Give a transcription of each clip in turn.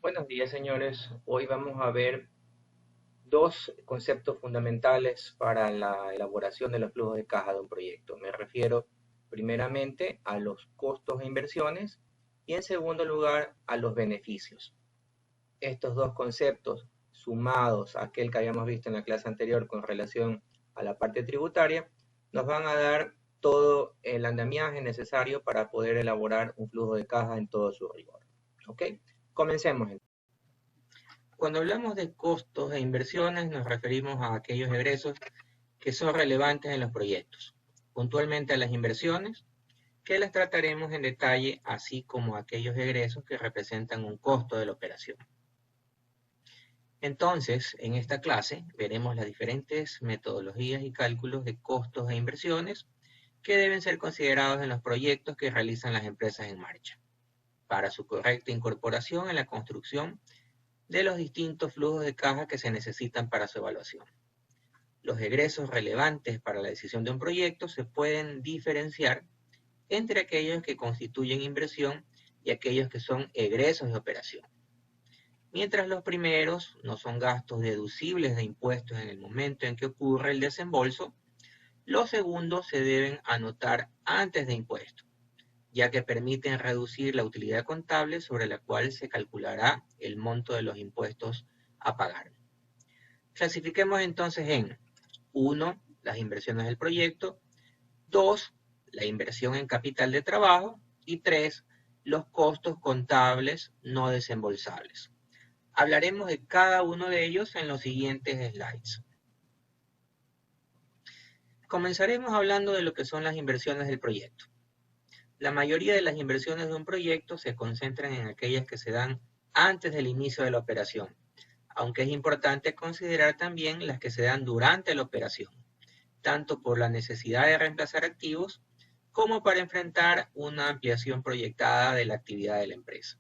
Buenos días, señores. Hoy vamos a ver dos conceptos fundamentales para la elaboración de los flujos de caja de un proyecto. Me refiero primeramente a los costos e inversiones y en segundo lugar a los beneficios. Estos dos conceptos, sumados a aquel que habíamos visto en la clase anterior con relación a la parte tributaria, nos van a dar todo el andamiaje necesario para poder elaborar un flujo de caja en todo su rigor. ¿Ok? Comencemos. Cuando hablamos de costos e inversiones, nos referimos a aquellos egresos que son relevantes en los proyectos, puntualmente a las inversiones, que las trataremos en detalle, así como a aquellos egresos que representan un costo de la operación. Entonces, en esta clase veremos las diferentes metodologías y cálculos de costos e inversiones que deben ser considerados en los proyectos que realizan las empresas en marcha, para su correcta incorporación en la construcción de los distintos flujos de caja que se necesitan para su evaluación. Los egresos relevantes para la decisión de un proyecto se pueden diferenciar entre aquellos que constituyen inversión y aquellos que son egresos de operación. Mientras los primeros no son gastos deducibles de impuestos en el momento en que ocurre el desembolso, los segundos se deben anotar antes de impuestos, ya que permiten reducir la utilidad contable sobre la cual se calculará el monto de los impuestos a pagar. Clasifiquemos entonces en 1. Las inversiones del proyecto, 2. La inversión en capital de trabajo y 3. Los costos contables no desembolsables. Hablaremos de cada uno de ellos en los siguientes slides. Comenzaremos hablando de lo que son las inversiones del proyecto. La mayoría de las inversiones de un proyecto se concentran en aquellas que se dan antes del inicio de la operación, aunque es importante considerar también las que se dan durante la operación, tanto por la necesidad de reemplazar activos como para enfrentar una ampliación proyectada de la actividad de la empresa.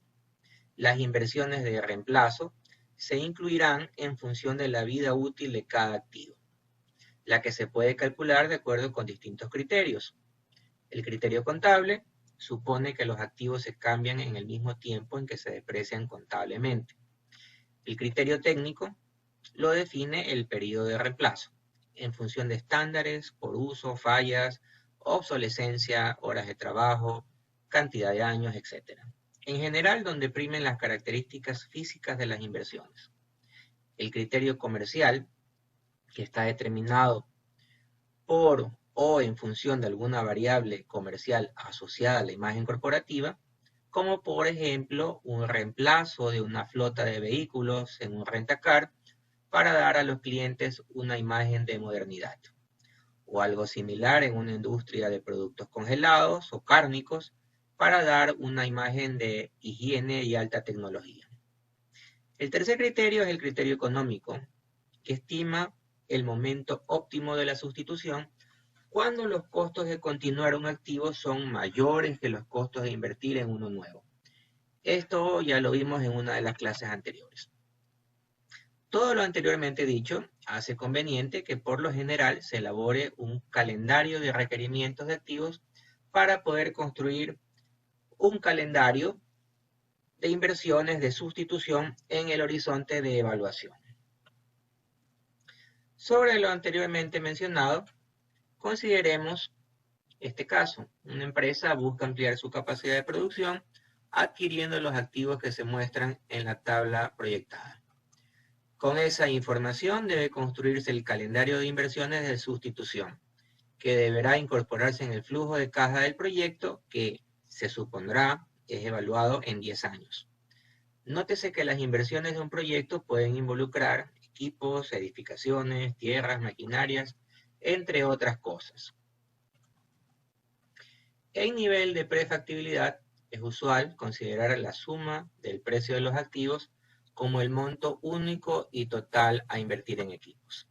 Las inversiones de reemplazo se incluirán en función de la vida útil de cada activo, la que se puede calcular de acuerdo con distintos criterios. El criterio contable supone que los activos se cambian en el mismo tiempo en que se deprecian contablemente. El criterio técnico lo define el periodo de reemplazo, en función de estándares por uso, fallas, obsolescencia, horas de trabajo, cantidad de años, etc. En general, donde primen las características físicas de las inversiones. El criterio comercial, que está determinado por o en función de alguna variable comercial asociada a la imagen corporativa, como por ejemplo un reemplazo de una flota de vehículos en un rentacar para dar a los clientes una imagen de modernidad, o algo similar en una industria de productos congelados o cárnicos para dar una imagen de higiene y alta tecnología. El tercer criterio es el criterio económico, que estima el momento óptimo de la sustitución cuando los costos de continuar un activo son mayores que los costos de invertir en uno nuevo. Esto ya lo vimos en una de las clases anteriores. Todo lo anteriormente dicho hace conveniente que por lo general se elabore un calendario de requerimientos de activos para poder construir un calendario de inversiones de sustitución en el horizonte de evaluación. Sobre lo anteriormente mencionado, consideremos este caso. Una empresa busca ampliar su capacidad de producción adquiriendo los activos que se muestran en la tabla proyectada. Con esa información debe construirse el calendario de inversiones de sustitución, que deberá incorporarse en el flujo de caja del proyecto que se supondrá es evaluado en 10 años. Nótese que las inversiones de un proyecto pueden involucrar equipos, edificaciones, tierras, maquinarias, entre otras cosas. En nivel de prefactibilidad, es usual considerar la suma del precio de los activos como el monto único y total a invertir en equipos.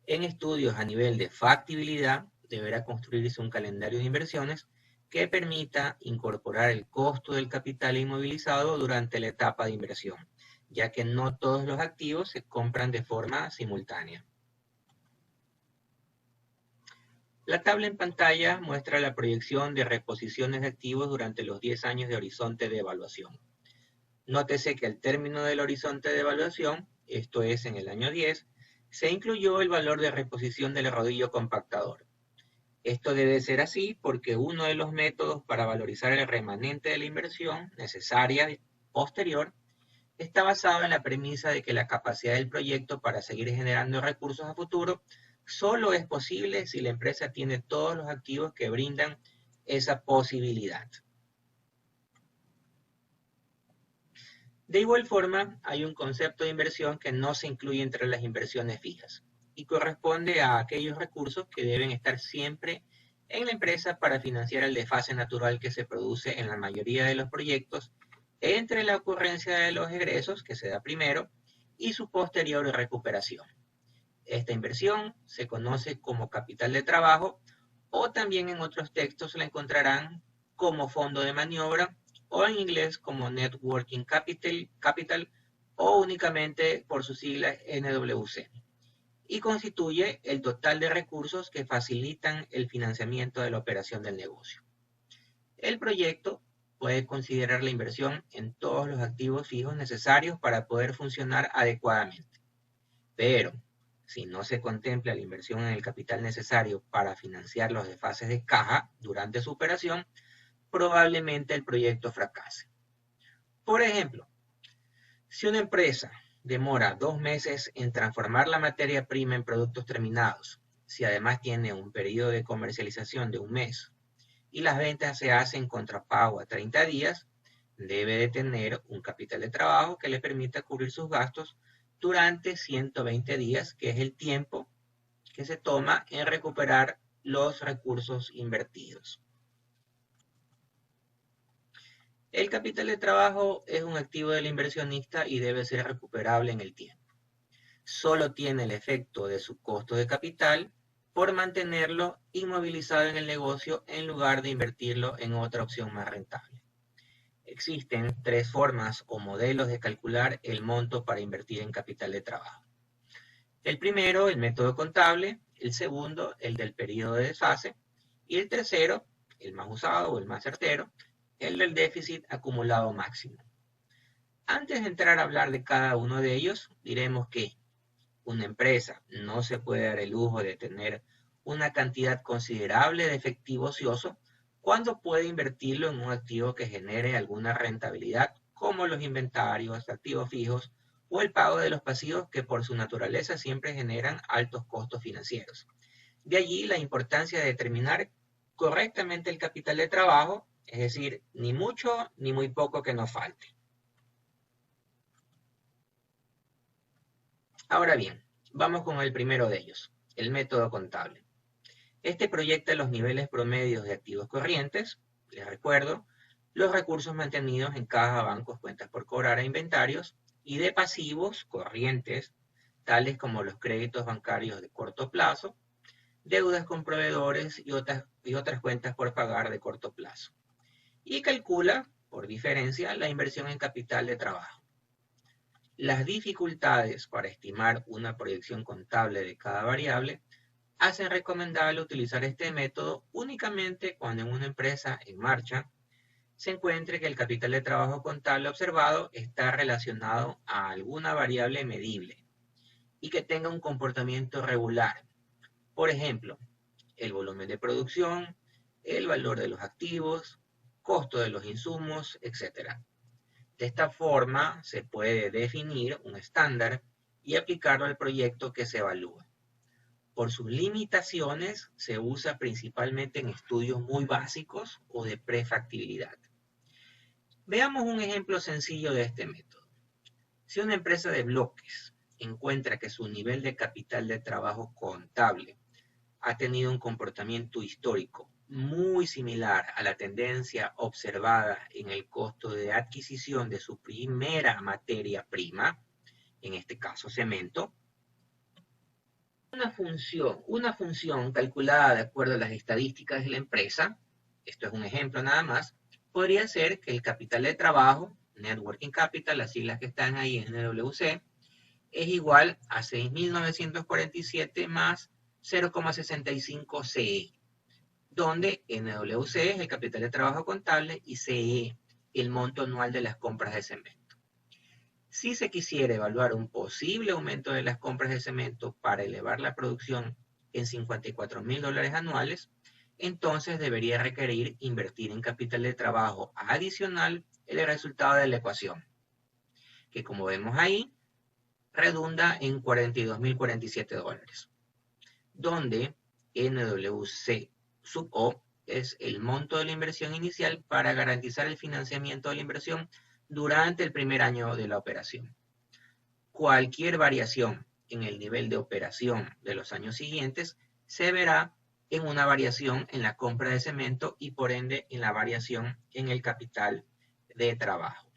En estudios a nivel de factibilidad, deberá construirse un calendario de inversiones que permita incorporar el costo del capital inmovilizado durante la etapa de inversión, ya que no todos los activos se compran de forma simultánea. La tabla en pantalla muestra la proyección de reposiciones de activos durante los 10 años de horizonte de evaluación. Nótese que al término del horizonte de evaluación, esto es en el año 10, se incluyó el valor de reposición del rodillo compactador. Esto debe ser así porque uno de los métodos para valorizar el remanente de la inversión necesaria posterior está basado en la premisa de que la capacidad del proyecto para seguir generando recursos a futuro solo es posible si la empresa tiene todos los activos que brindan esa posibilidad. De igual forma, hay un concepto de inversión que no se incluye entre las inversiones fijas y corresponde a aquellos recursos que deben estar siempre en la empresa para financiar el desfase natural que se produce en la mayoría de los proyectos entre la ocurrencia de los egresos, que se da primero, y su posterior recuperación. Esta inversión se conoce como capital de trabajo o también en otros textos la encontrarán como fondo de maniobra o en inglés como Net Working Capital o únicamente por sus siglas NWC, y constituye el total de recursos que facilitan el financiamiento de la operación del negocio. El proyecto puede considerar la inversión en todos los activos fijos necesarios para poder funcionar adecuadamente, pero si no se contempla la inversión en el capital necesario para financiar los desfases de caja durante su operación, probablemente el proyecto fracase. Por ejemplo, si una empresa demora 2 meses en transformar la materia prima en productos terminados, si además tiene un periodo de comercialización de 1 mes y las ventas se hacen contra pago a 30 días, debe de tener un capital de trabajo que le permita cubrir sus gastos durante 120 días, que es el tiempo que se toma en recuperar los recursos invertidos. El capital de trabajo es un activo del inversionista y debe ser recuperable en el tiempo. Solo tiene el efecto de su costo de capital por mantenerlo inmovilizado en el negocio en lugar de invertirlo en otra opción más rentable. Existen 3 formas o modelos de calcular el monto para invertir en capital de trabajo. El primero, el método contable; el segundo, el del periodo de desfase; y el tercero, el más usado o el más certero, el del déficit acumulado máximo. Antes de entrar a hablar de cada uno de ellos, diremos que una empresa no se puede dar el lujo de tener una cantidad considerable de efectivo ocioso cuando puede invertirlo en un activo que genere alguna rentabilidad, como los inventarios, activos fijos o el pago de los pasivos, que por su naturaleza siempre generan altos costos financieros. De allí la importancia de determinar correctamente el capital de trabajo, es decir, ni mucho ni muy poco que nos falte. Ahora bien, vamos con el primero de ellos, el método contable. Este proyecta los niveles promedios de activos corrientes, les recuerdo, los recursos mantenidos en caja, bancos, cuentas por cobrar e inventarios, y de pasivos corrientes, tales como los créditos bancarios de corto plazo, deudas con proveedores y otras cuentas por pagar de corto plazo. Y calcula, por diferencia, la inversión en capital de trabajo. Las dificultades para estimar una proyección contable de cada variable hacen recomendable utilizar este método únicamente cuando en una empresa en marcha se encuentre que el capital de trabajo contable observado está relacionado a alguna variable medible y que tenga un comportamiento regular. Por ejemplo, el volumen de producción, el valor de los activos, costo de los insumos, etc. De esta forma se puede definir un estándar y aplicarlo al proyecto que se evalúa. Por sus limitaciones, se usa principalmente en estudios muy básicos o de prefactibilidad. Veamos un ejemplo sencillo de este método. Si una empresa de bloques encuentra que su nivel de capital de trabajo contable ha tenido un comportamiento histórico muy similar a la tendencia observada en el costo de adquisición de su primera materia prima, en este caso cemento, una función calculada de acuerdo a las estadísticas de la empresa, esto es un ejemplo nada más, podría ser que el capital de trabajo, Net Working Capital, las siglas que están ahí en NWC, es igual a 6.947 más 0,65 CE, donde NWC es el capital de trabajo contable y CE el monto anual de las compras de cemento. Si se quisiera evaluar un posible aumento de las compras de cemento para elevar la producción en $54.000 anuales, entonces debería requerir invertir en capital de trabajo adicional el resultado de la ecuación, que como vemos ahí, redunda en $42.047, donde NWC sub O es el monto de la inversión inicial para garantizar el financiamiento de la inversión durante el primer año de la operación. Cualquier variación en el nivel de operación de los años siguientes se verá en una variación en la compra de cemento y por ende en la variación en el capital de trabajo.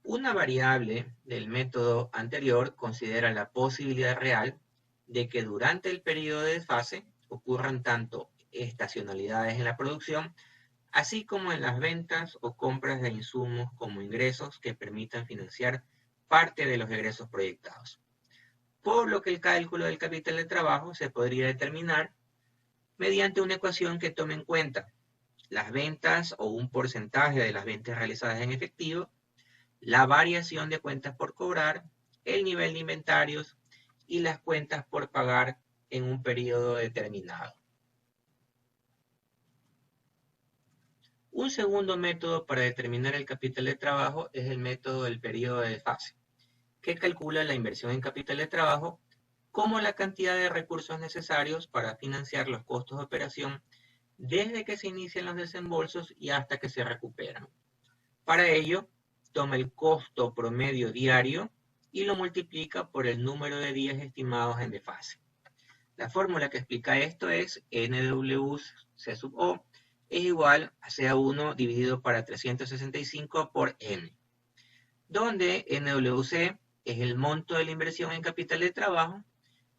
Una variable del método anterior considera la posibilidad real de que durante el periodo de desfase ocurran tanto estacionalidades en la producción, así como en las ventas o compras de insumos como ingresos que permitan financiar parte de los egresos proyectados. Por lo que el cálculo del capital de trabajo se podría determinar mediante una ecuación que tome en cuenta las ventas o un porcentaje de las ventas realizadas en efectivo, la variación de cuentas por cobrar, el nivel de inventarios y las cuentas por pagar en un periodo determinado. Un segundo método para determinar el capital de trabajo es el método del periodo de desfase, que calcula la inversión en capital de trabajo como la cantidad de recursos necesarios para financiar los costos de operación desde que se inician los desembolsos y hasta que se recuperan. Para ello, toma el costo promedio diario y lo multiplica por el número de días estimados en desfase. La fórmula que explica esto es NWC sub O es igual a CA1 dividido para 365 por N, donde NWC es el monto de la inversión en capital de trabajo,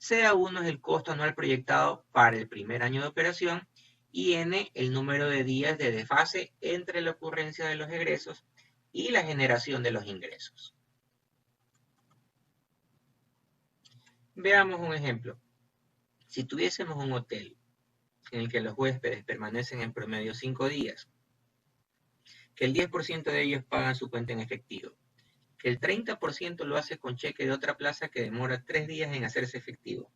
CA1 es el costo anual proyectado para el primer año de operación y N el número de días de desfase entre la ocurrencia de los egresos y la generación de los ingresos. Veamos un ejemplo. Si tuviésemos un hotel en el que los huéspedes permanecen en promedio 5 días, que el 10% de ellos pagan su cuenta en efectivo, que el 30% lo hace con cheque de otra plaza que demora 3 días en hacerse efectivo,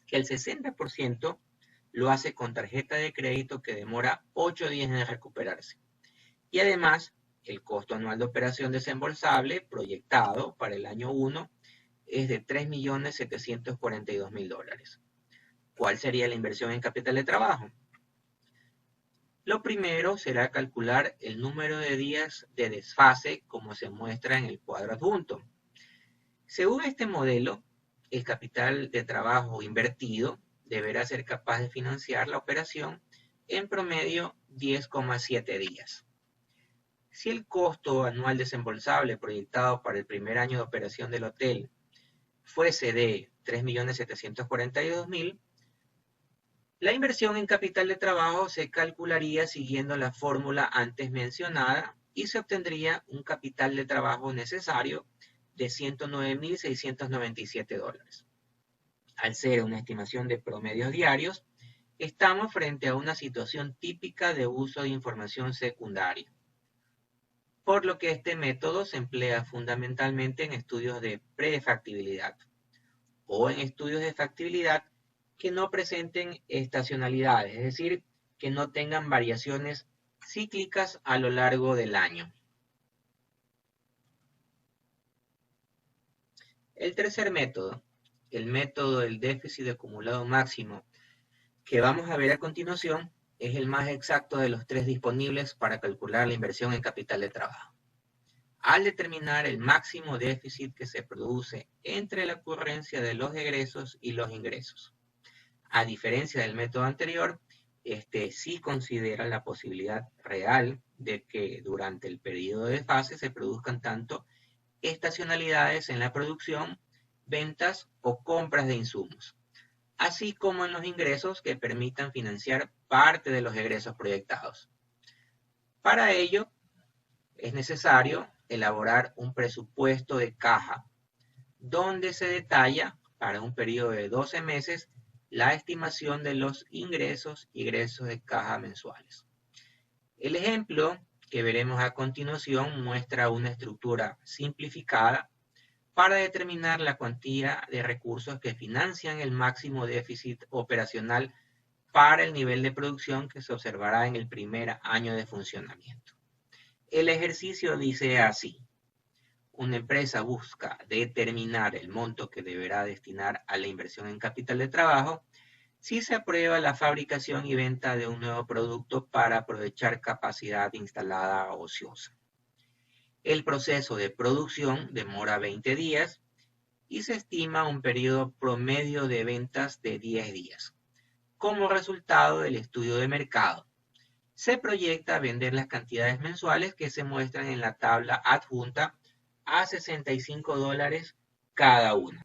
que el 60% lo hace con tarjeta de crédito que demora 8 días en recuperarse. Y además, el costo anual de operación desembolsable proyectado para el año 1 es de $3.742.000. ¿Cuál sería la inversión en capital de trabajo? Lo primero será calcular el número de días de desfase como se muestra en el cuadro adjunto. Según este modelo, el capital de trabajo invertido deberá ser capaz de financiar la operación en promedio 10,7 días. Si el costo anual desembolsable proyectado para el primer año de operación del hotel fuese de $3.742.000, la inversión en capital de trabajo se calcularía siguiendo la fórmula antes mencionada y se obtendría un capital de trabajo necesario de $109.697. Al ser una estimación de promedios diarios, estamos frente a una situación típica de uso de información secundaria, por lo que este método se emplea fundamentalmente en estudios de prefactibilidad o en estudios de factibilidad que no presenten estacionalidades, es decir, que no tengan variaciones cíclicas a lo largo del año. El tercer método, el método del déficit acumulado máximo, que vamos a ver a continuación, es el más exacto de los 3 disponibles para calcular la inversión en capital de trabajo. Al determinar el máximo déficit que se produce entre la ocurrencia de los egresos y los ingresos. A diferencia del método anterior, este sí considera la posibilidad real de que durante el periodo de desfase se produzcan tanto estacionalidades en la producción, ventas o compras de insumos, así como en los ingresos que permitan financiar parte de los egresos proyectados. Para ello, es necesario elaborar un presupuesto de caja, donde se detalla para un periodo de 12 meses la estimación de los ingresos y egresos de caja mensuales. El ejemplo que veremos a continuación muestra una estructura simplificada para determinar la cuantía de recursos que financian el máximo déficit operacional para el nivel de producción que se observará en el primer año de funcionamiento. El ejercicio dice así: una empresa busca determinar el monto que deberá destinar a la inversión en capital de trabajo si se aprueba la fabricación y venta de un nuevo producto para aprovechar capacidad instalada ociosa. El proceso de producción demora 20 días y se estima un periodo promedio de ventas de 10 días. Como resultado del estudio de mercado, se proyecta vender las cantidades mensuales que se muestran en la tabla adjunta a $65 cada una.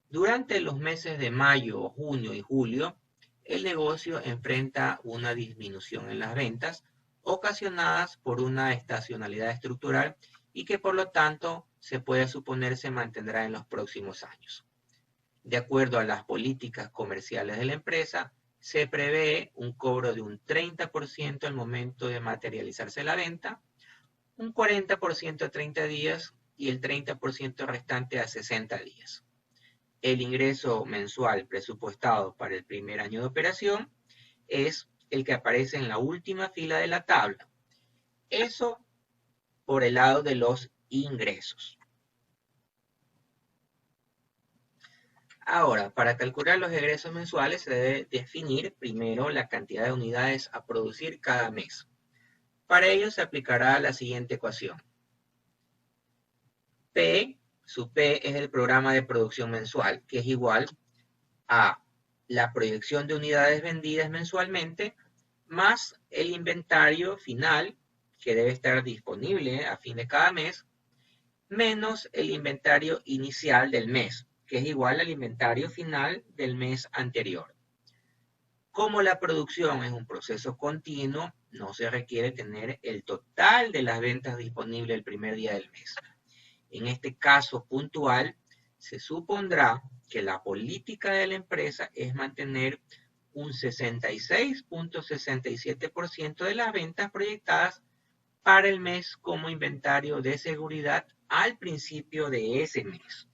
Durante los meses de mayo, junio y julio, el negocio enfrenta una disminución en las ventas ocasionadas por una estacionalidad estructural y que por lo tanto se puede suponer se mantendrá en los próximos años. De acuerdo a las políticas comerciales de la empresa, se prevé un cobro de un 30% al momento de materializarse la venta, un 40% a 30 días y el 30% restante a 60 días. El ingreso mensual presupuestado para el primer año de operación es el que aparece en la última fila de la tabla. Eso por el lado de los ingresos. Ahora, para calcular los egresos mensuales se debe definir primero la cantidad de unidades a producir cada mes. Para ello se aplicará la siguiente ecuación. Su P es el programa de producción mensual, que es igual a la proyección de unidades vendidas mensualmente más el inventario final que debe estar disponible a fin de cada mes, menos el inventario inicial del mes, que es igual al inventario final del mes anterior. Como la producción es un proceso continuo, no se requiere tener el total de las ventas disponibles el primer día del mes. En este caso puntual, se supondrá que la política de la empresa es mantener un 66.67% de las ventas proyectadas para el mes como inventario de seguridad al principio de ese mes.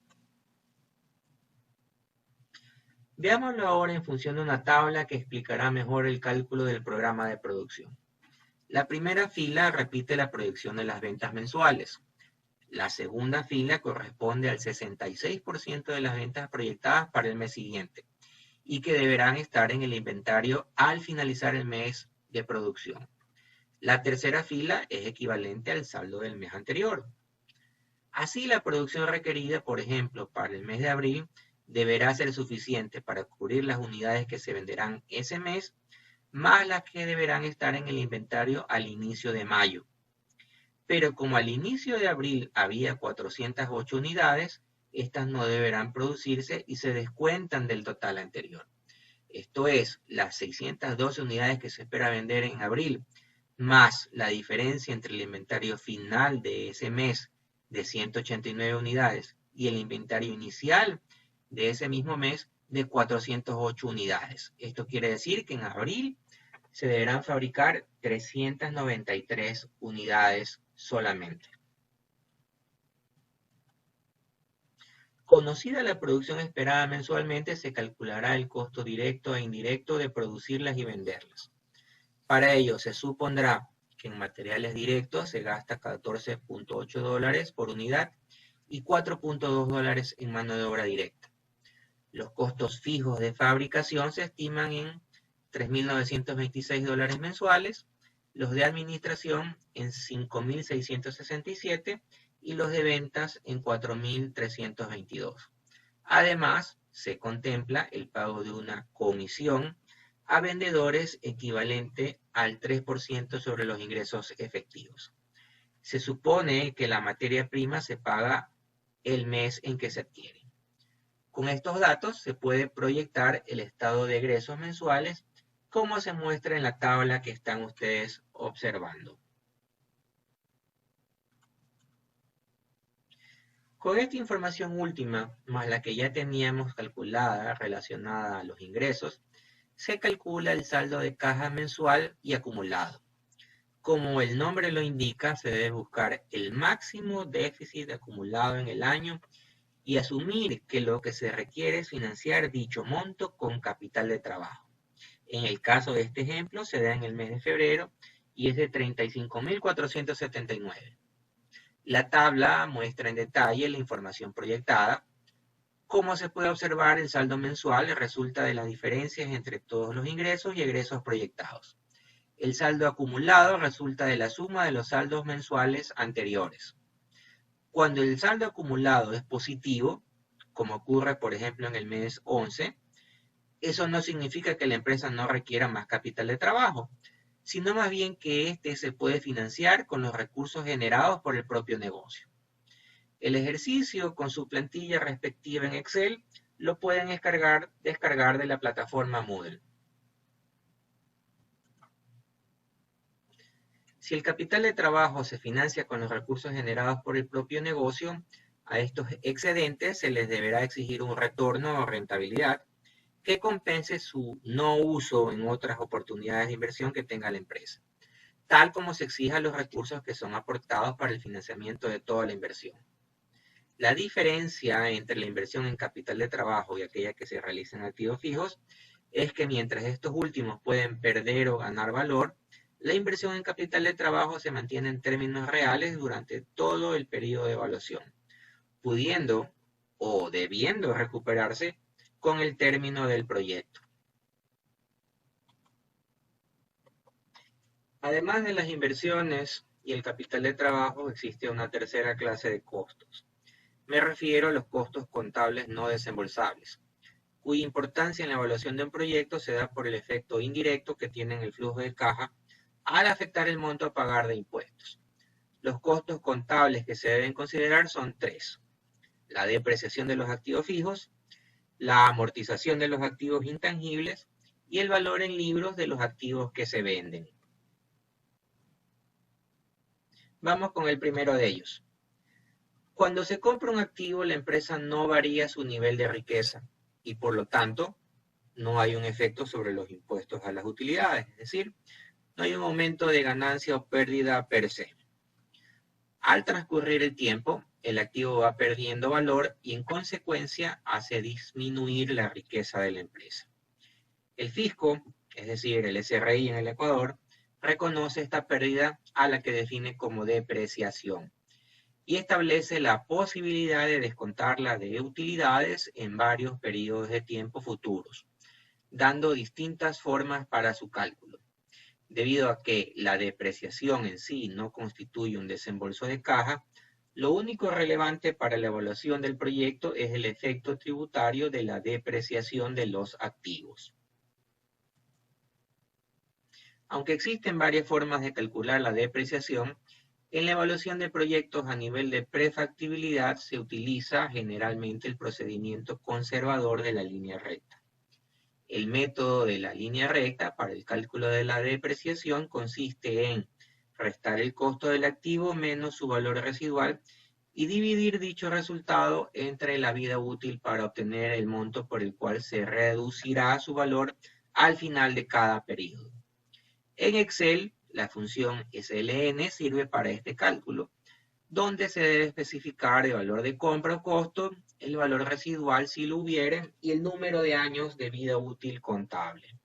Veámoslo ahora en función de una tabla que explicará mejor el cálculo del programa de producción. La primera fila repite la proyección de las ventas mensuales. La segunda fila corresponde al 66% de las ventas proyectadas para el mes siguiente y que deberán estar en el inventario al finalizar el mes de producción. La tercera fila es equivalente al saldo del mes anterior. Así, la producción requerida, por ejemplo, para el mes de abril, deberá ser suficiente para cubrir las unidades que se venderán ese mes, más las que deberán estar en el inventario al inicio de mayo. Pero como al inicio de abril había 408 unidades, estas no deberán producirse y se descuentan del total anterior. Esto es, las 612 unidades que se espera vender en abril, más la diferencia entre el inventario final de ese mes de 189 unidades y el inventario inicial de ese mismo mes de 408 unidades. Esto quiere decir que en abril se deberán fabricar 393 unidades solamente. Conocida la producción esperada mensualmente, se calculará el costo directo e indirecto de producirlas y venderlas. Para ello, se supondrá que en materiales directos se gasta $14.8 por unidad y $4.2 en mano de obra directa. Los costos fijos de fabricación se estiman en $3.926 mensuales, los de administración en $5.667 y los de ventas en $4.322. Además, se contempla el pago de una comisión a vendedores equivalente al 3% sobre los ingresos efectivos. Se supone que la materia prima se paga el mes en que se adquiere. Con estos datos se puede proyectar el estado de egresos mensuales como se muestra en la tabla que están ustedes observando. Con esta información última, más la que ya teníamos calculada relacionada a los ingresos, se calcula el saldo de caja mensual y acumulado. Como el nombre lo indica, se debe buscar el máximo déficit acumulado en el año y asumir que lo que se requiere es financiar dicho monto con capital de trabajo. En el caso de este ejemplo, se da en el mes de febrero y es de 35.479. La tabla muestra en detalle la información proyectada. Como se puede observar, el saldo mensual resulta de las diferencias entre todos los ingresos y egresos proyectados. El saldo acumulado resulta de la suma de los saldos mensuales anteriores. Cuando el saldo acumulado es positivo, como ocurre por ejemplo en el mes 11, eso no significa que la empresa no requiera más capital de trabajo, sino más bien que éste se puede financiar con los recursos generados por el propio negocio. El ejercicio con su plantilla respectiva en Excel lo pueden descargar de la plataforma Moodle. Si el capital de trabajo se financia con los recursos generados por el propio negocio, a estos excedentes se les deberá exigir un retorno o rentabilidad que compense su no uso en otras oportunidades de inversión que tenga la empresa, tal como se exija los recursos que son aportados para el financiamiento de toda la inversión. La diferencia entre la inversión en capital de trabajo y aquella que se realiza en activos fijos es que mientras estos últimos pueden perder o ganar valor, la inversión en capital de trabajo se mantiene en términos reales durante todo el periodo de evaluación, pudiendo o debiendo recuperarse con el término del proyecto. Además de las inversiones y el capital de trabajo, existe una tercera clase de costos. Me refiero a los costos contables no desembolsables, cuya importancia en la evaluación de un proyecto se da por el efecto indirecto que tiene en el flujo de caja al afectar el monto a pagar de impuestos. Los costos contables que se deben considerar son tres: la depreciación de los activos fijos, la amortización de los activos intangibles y el valor en libros de los activos que se venden. Vamos con el primero de ellos. Cuando se compra un activo, la empresa no varía su nivel de riqueza y por lo tanto no hay un efecto sobre los impuestos a las utilidades, es decir, no hay un aumento de ganancia o pérdida per se. Al transcurrir el tiempo, el activo va perdiendo valor y en consecuencia hace disminuir la riqueza de la empresa. El fisco, es decir, el SRI en el Ecuador, reconoce esta pérdida a la que define como depreciación y establece la posibilidad de descontarla de utilidades en varios periodos de tiempo futuros, dando distintas formas para su cálculo. Debido a que la depreciación en sí no constituye un desembolso de caja, lo único relevante para la evaluación del proyecto es el efecto tributario de la depreciación de los activos. Aunque existen varias formas de calcular la depreciación, en la evaluación de proyectos a nivel de prefactibilidad se utiliza generalmente el procedimiento conservador de la línea recta. El método de la línea recta para el cálculo de la depreciación consiste en restar el costo del activo menos su valor residual y dividir dicho resultado entre la vida útil para obtener el monto por el cual se reducirá su valor al final de cada periodo. En Excel, la función SLN sirve para este cálculo, donde se debe especificar el valor de compra o costo, el valor residual si lo hubiere y el número de años de vida útil contable.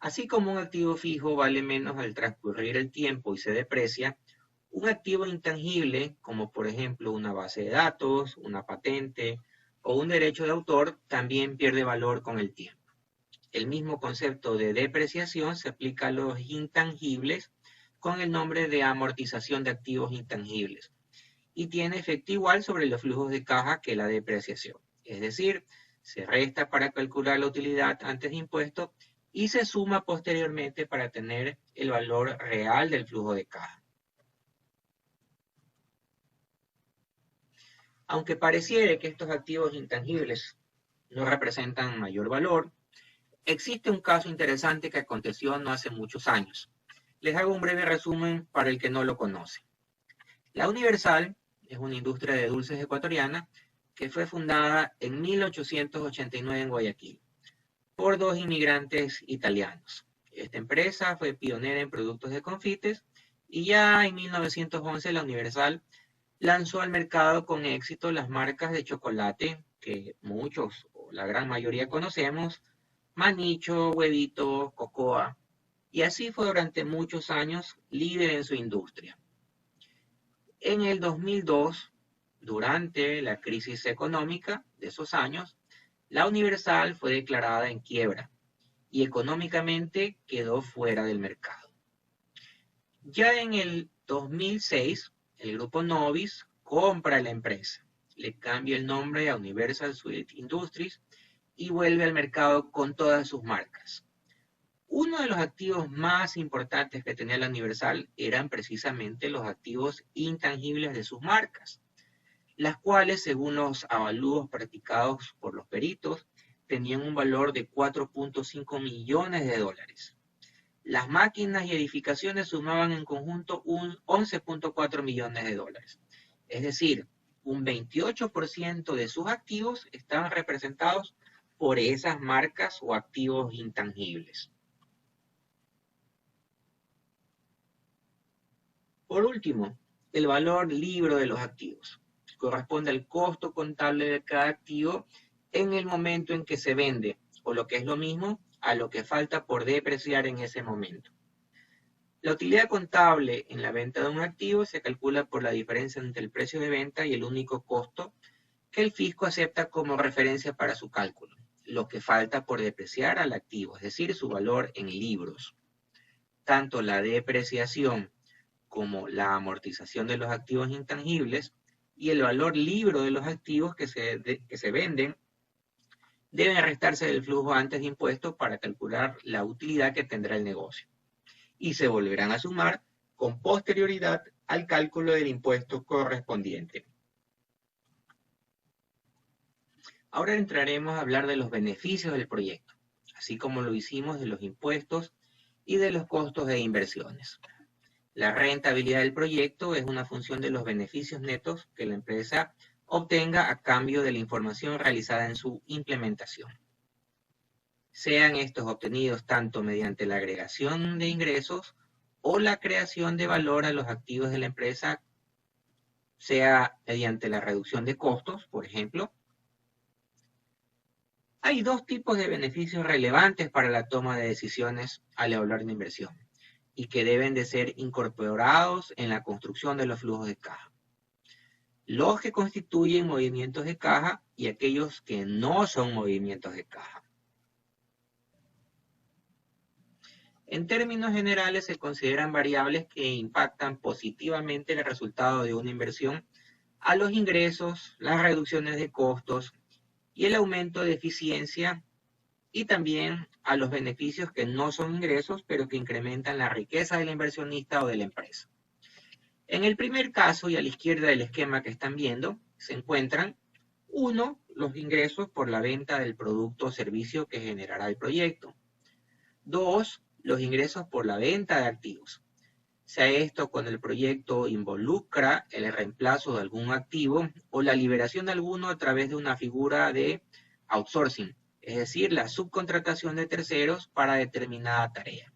Así como un activo fijo vale menos al transcurrir el tiempo y se deprecia, un activo intangible, como por ejemplo una base de datos, una patente o un derecho de autor, también pierde valor con el tiempo. El mismo concepto de depreciación se aplica a los intangibles con el nombre de amortización de activos intangibles y tiene efecto igual sobre los flujos de caja que la depreciación. Es decir, se resta para calcular la utilidad antes de impuesto y se suma posteriormente para tener el valor real del flujo de caja. Aunque pareciere que estos activos intangibles no representan mayor valor, existe un caso interesante que aconteció no hace muchos años. Les hago un breve resumen para el que no lo conoce. La Universal es una industria de dulces ecuatoriana que fue fundada en 1889 en Guayaquil por dos inmigrantes italianos. Esta empresa fue pionera en productos de confites y ya en 1911 la Universal lanzó al mercado con éxito las marcas de chocolate que muchos o la gran mayoría conocemos: Manicho, Huevito, Cocoa, y así fue durante muchos años líder en su industria. En el 2002, durante la crisis económica de esos años, la Universal fue declarada en quiebra y económicamente quedó fuera del mercado. Ya en el 2006, el grupo Novis compra la empresa, le cambia el nombre a Universal Sweet Industries y vuelve al mercado con todas sus marcas. Uno de los activos más importantes que tenía la Universal eran precisamente los activos intangibles de sus marcas, las cuales, según los avalúos practicados por los peritos, tenían un valor de 4.5 millones de dólares. Las máquinas y edificaciones sumaban en conjunto un 11.4 millones de dólares. Es decir, un 28% de sus activos estaban representados por esas marcas o activos intangibles. Por último, el valor libro de los activos corresponde al costo contable de cada activo en el momento en que se vende, o lo que es lo mismo, a lo que falta por depreciar en ese momento. La utilidad contable en la venta de un activo se calcula por la diferencia entre el precio de venta y el único costo que el fisco acepta como referencia para su cálculo, lo que falta por depreciar al activo, es decir, su valor en libros. Tanto la depreciación como la amortización de los activos intangibles y el valor libro de los activos que se venden deben restarse del flujo antes de impuestos para calcular la utilidad que tendrá el negocio, y se volverán a sumar con posterioridad al cálculo del impuesto correspondiente. Ahora entraremos a hablar de los beneficios del proyecto, así como lo hicimos de los impuestos y de los costos de inversiones. La rentabilidad del proyecto es una función de los beneficios netos que la empresa obtenga a cambio de la información realizada en su implementación. Sean estos obtenidos tanto mediante la agregación de ingresos o la creación de valor a los activos de la empresa, sea mediante la reducción de costos, por ejemplo. Hay dos tipos de beneficios relevantes para la toma de decisiones al evaluar una inversión y que deben de ser incorporados en la construcción de los flujos de caja: los que constituyen movimientos de caja y aquellos que no son movimientos de caja. En términos generales, se consideran variables que impactan positivamente el resultado de una inversión a los ingresos, las reducciones de costos y el aumento de eficiencia, y también a los beneficios que no son ingresos, pero que incrementan la riqueza del inversionista o de la empresa. En el primer caso, y a la izquierda del esquema que están viendo, se encuentran: 1. Los ingresos por la venta del producto o servicio que generará el proyecto. 2. Los ingresos por la venta de activos, sea esto cuando el proyecto involucra el reemplazo de algún activo o la liberación de alguno a través de una figura de outsourcing, es decir, la subcontratación de terceros para determinada tarea.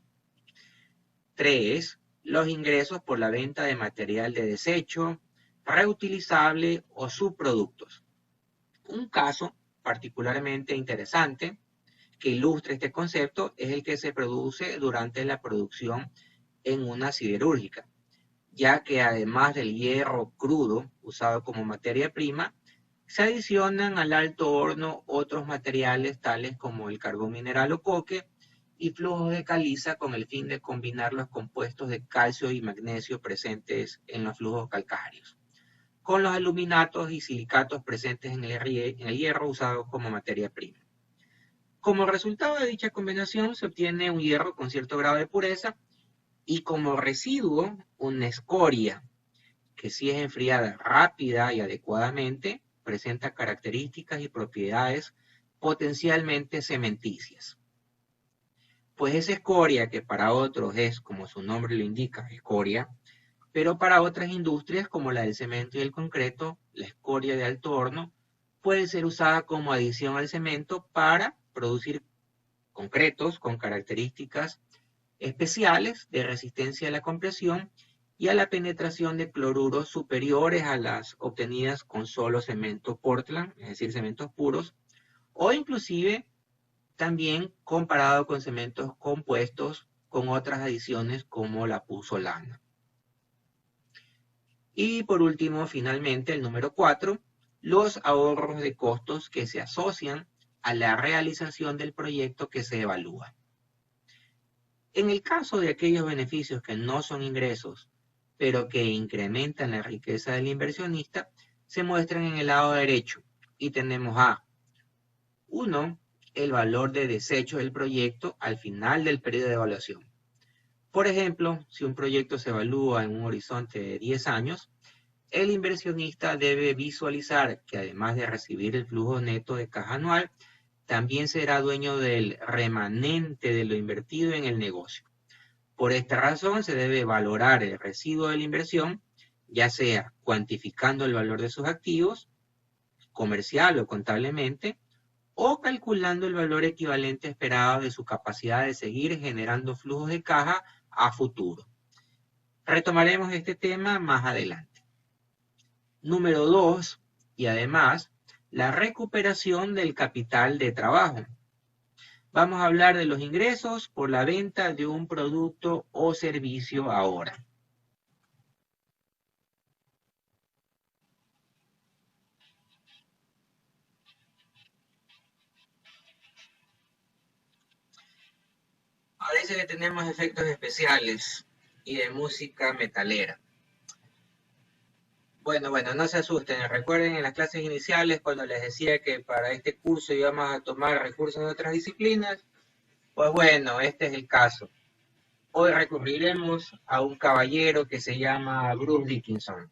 3. Los ingresos por la venta de material de desecho, reutilizable o subproductos. Un caso particularmente interesante que ilustra este concepto es el que se produce durante la producción en una siderúrgica, ya que además del hierro crudo usado como materia prima, se adicionan al alto horno otros materiales tales como el carbón mineral o coque y flujos de caliza con el fin de combinar los compuestos de calcio y magnesio presentes en los flujos calcáreos con los aluminatos y silicatos presentes en el hierro usado como materia prima. Como resultado de dicha combinación se obtiene un hierro con cierto grado de pureza y como residuo una escoria que, si es enfriada rápida y adecuadamente, presenta características y propiedades potencialmente cementicias. Pues esa escoria, que para otros es, como su nombre lo indica, escoria, pero para otras industrias como la del cemento y el concreto, la escoria de alto horno, puede ser usada como adición al cemento para producir concretos con características especiales de resistencia a la compresión y a la penetración de cloruros superiores a las obtenidas con solo cemento Portland, es decir, cementos puros, o inclusive también comparado con cementos compuestos con otras adiciones como la puzzolana. Y por último, finalmente, el número 4, los ahorros de costos que se asocian a la realización del proyecto que se evalúa. En el caso de aquellos beneficios que no son ingresos, pero que incrementan la riqueza del inversionista, se muestran en el lado derecho y tenemos a 1. El valor de desecho del proyecto al final del periodo de evaluación. Por ejemplo, si un proyecto se evalúa en un horizonte de 10 años, el inversionista debe visualizar que además de recibir el flujo neto de caja anual, también será dueño del remanente de lo invertido en el negocio. Por esta razón se debe valorar el residuo de la inversión, ya sea cuantificando el valor de sus activos, comercial o contablemente, o calculando el valor equivalente esperado de su capacidad de seguir generando flujos de caja a futuro. Retomaremos este tema más adelante. Número 2, y además, la recuperación del capital de trabajo. Vamos a hablar de los ingresos por la venta de un producto o servicio ahora. Parece que tenemos efectos especiales y de música metalera. Bueno, no se asusten. Recuerden en las clases iniciales cuando les decía que para este curso íbamos a tomar recursos de otras disciplinas. Pues bueno, este es el caso. Hoy recurriremos a un caballero que se llama Bruce Dickinson.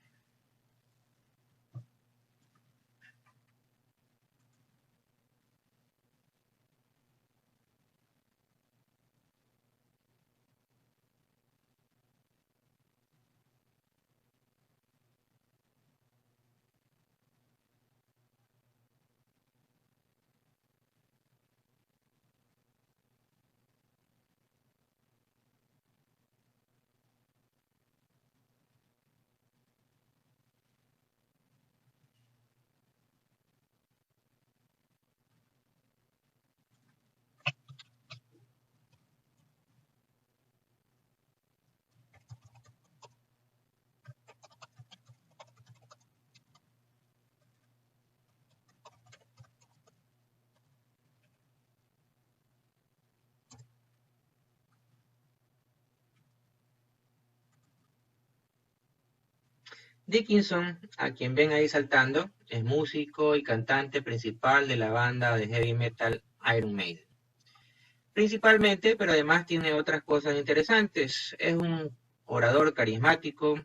Dickinson, a quien ven ahí saltando, es músico y cantante principal de la banda de heavy metal Iron Maiden. Principalmente, pero además tiene otras cosas interesantes. Es un orador carismático,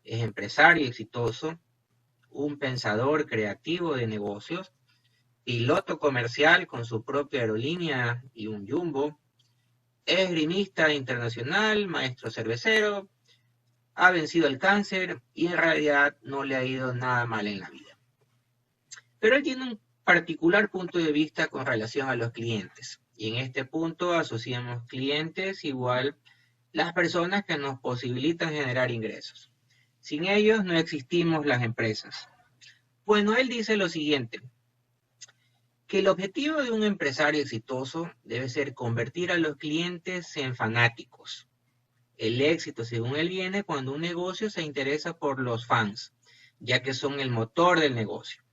es empresario exitoso, un pensador creativo de negocios, piloto comercial con su propia aerolínea y un jumbo, esgrimista internacional, maestro cervecero, ha vencido el cáncer y en realidad no le ha ido nada mal en la vida. Pero él tiene un particular punto de vista con relación a los clientes. Y en este punto asociamos clientes igual las personas que nos posibilitan generar ingresos. Sin ellos no existimos las empresas. Bueno, él dice lo siguiente, que el objetivo de un empresario exitoso debe ser convertir a los clientes en fanáticos. El éxito, según él, viene cuando un negocio se interesa por los fans, ya que son el motor del negocio.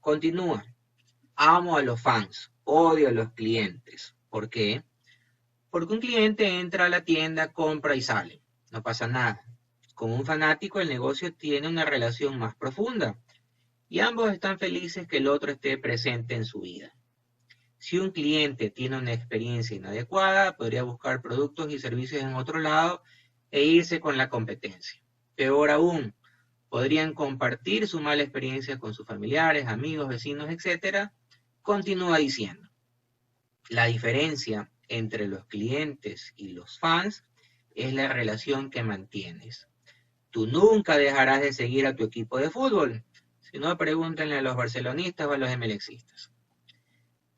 Continúa, amo a los fans, odio a los clientes. ¿Por qué? Porque un cliente entra a la tienda, compra y sale. No pasa nada. Con un fanático el negocio tiene una relación más profunda y ambos están felices que el otro esté presente en su vida. Si un cliente tiene una experiencia inadecuada, podría buscar productos y servicios en otro lado e irse con la competencia. Peor aún, podrían compartir su mala experiencia con sus familiares, amigos, vecinos, etc. Continúa diciendo, la diferencia entre los clientes y los fans es la relación que mantienes. Tú nunca dejarás de seguir a tu equipo de fútbol, Si no, pregúntenle a los barcelonistas o a los emelexistas.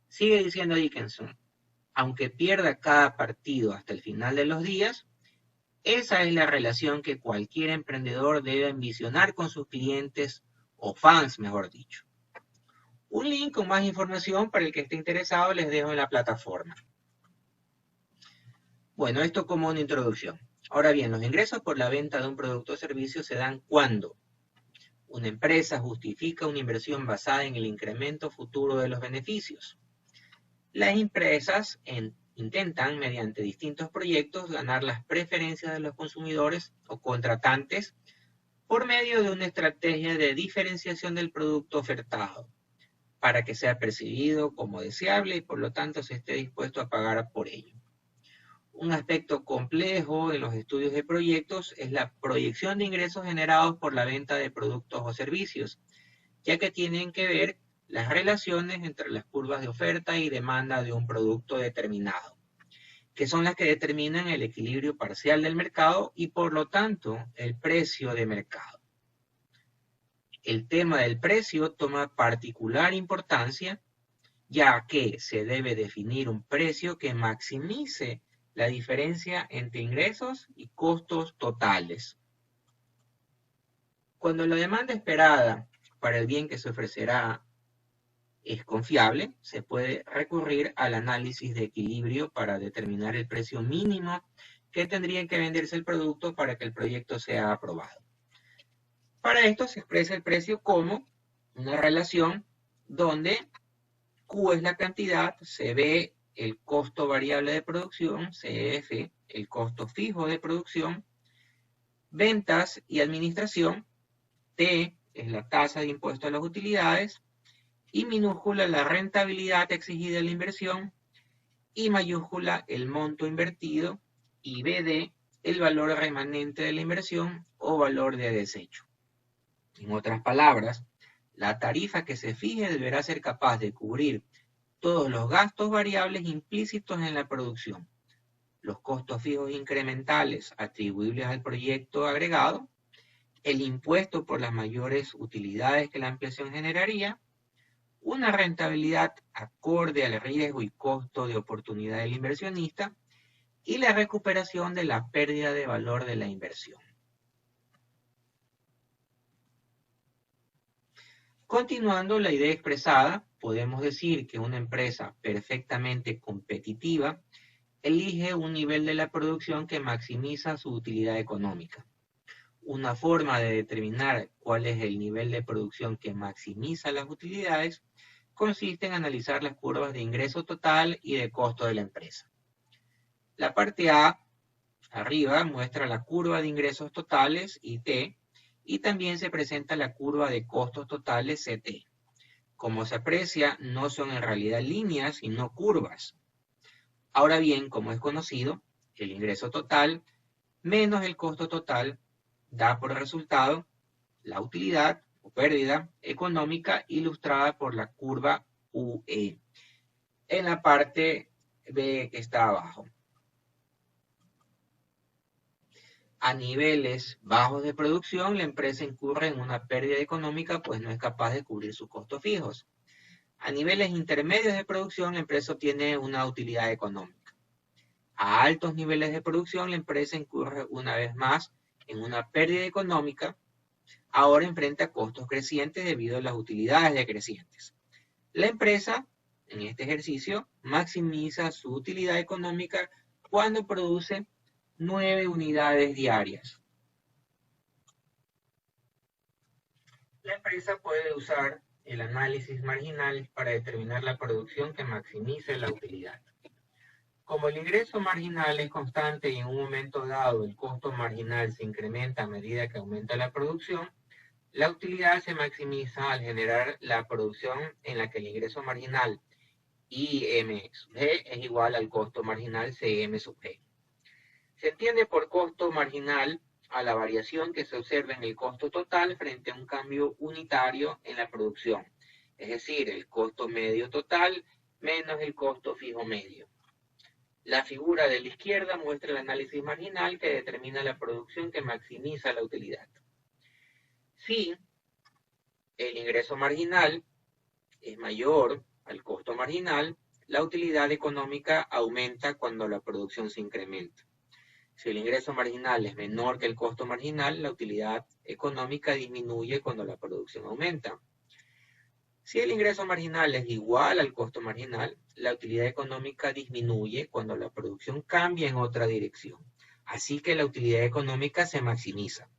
Sigue diciendo Dickinson, aunque pierda cada partido hasta el final de los días, esa es la relación que cualquier emprendedor debe ambicionar con sus clientes o fans, mejor dicho. Un link con más información para el que esté interesado les dejo en la plataforma. Bueno, esto como una introducción. Ahora bien, los ingresos por la venta de un producto o servicio se dan cuando una empresa justifica una inversión basada en el incremento futuro de los beneficios. Las empresas intentan, mediante distintos proyectos, ganar las preferencias de los consumidores o contratantes por medio de una estrategia de diferenciación del producto ofertado, para que sea percibido como deseable y por lo tanto se esté dispuesto a pagar por ello. Un aspecto complejo en los estudios de proyectos es la proyección de ingresos generados por la venta de productos o servicios, ya que tienen que ver las relaciones entre las curvas de oferta y demanda de un producto determinado, que son las que determinan el equilibrio parcial del mercado y por lo tanto el precio de mercado. El tema del precio toma particular importancia, ya que se debe definir un precio que maximice la diferencia entre ingresos y costos totales. Cuando la demanda esperada para el bien que se ofrecerá es confiable, se puede recurrir al análisis de equilibrio para determinar el precio mínimo que tendría que venderse el producto para que el proyecto sea aprobado. Para esto se expresa el precio como una relación donde Q es la cantidad, CB el costo variable de producción, CF el costo fijo de producción, ventas y administración, T es la tasa de impuesto a las utilidades, y minúscula la rentabilidad exigida de la inversión, y mayúscula el monto invertido, y BD el valor remanente de la inversión o valor de desecho. En otras palabras, la tarifa que se fije deberá ser capaz de cubrir todos los gastos variables implícitos en la producción, los costos fijos incrementales atribuibles al proyecto agregado, el impuesto por las mayores utilidades que la ampliación generaría, una rentabilidad acorde al riesgo y costo de oportunidad del inversionista y la recuperación de la pérdida de valor de la inversión. Continuando la idea expresada, podemos decir que una empresa perfectamente competitiva elige un nivel de la producción que maximiza su utilidad económica. Una forma de determinar cuál es el nivel de producción que maximiza las utilidades consiste en analizar las curvas de ingreso total y de costo de la empresa. La parte A, arriba, muestra la curva de ingresos totales, IT, y también se presenta la curva de costos totales, CT. Como se aprecia, no son en realidad líneas, sino curvas. Ahora bien, como es conocido, el ingreso total menos el costo total da por resultado la utilidad o pérdida económica ilustrada por la curva UE en la parte B que está abajo. A niveles bajos de producción, la empresa incurre en una pérdida económica, pues no es capaz de cubrir sus costos fijos. A niveles intermedios de producción, la empresa obtiene una utilidad económica. A altos niveles de producción, la empresa incurre una vez más en una pérdida económica. Ahora enfrenta costos crecientes debido a las utilidades decrecientes. La empresa, en este ejercicio, maximiza su utilidad económica cuando produce 9 unidades diarias. La empresa puede usar el análisis marginal para determinar la producción que maximice la utilidad. Como el ingreso marginal es constante y en un momento dado el costo marginal se incrementa a medida que aumenta la producción, la utilidad se maximiza al generar la producción en la que el ingreso marginal IM sub G es igual al costo marginal CM sub G. Se entiende por costo marginal a la variación que se observa en el costo total frente a un cambio unitario en la producción, es decir, el costo medio total menos el costo fijo medio. La figura de la izquierda muestra el análisis marginal que determina la producción que maximiza la utilidad. Si el ingreso marginal es mayor al costo marginal, la utilidad económica aumenta cuando la producción se incrementa. Si el ingreso marginal es menor que el costo marginal, la utilidad económica disminuye cuando la producción aumenta. Si el ingreso marginal es igual al costo marginal, la utilidad económica disminuye cuando la producción cambia en otra dirección. Así que la utilidad económica se maximiza.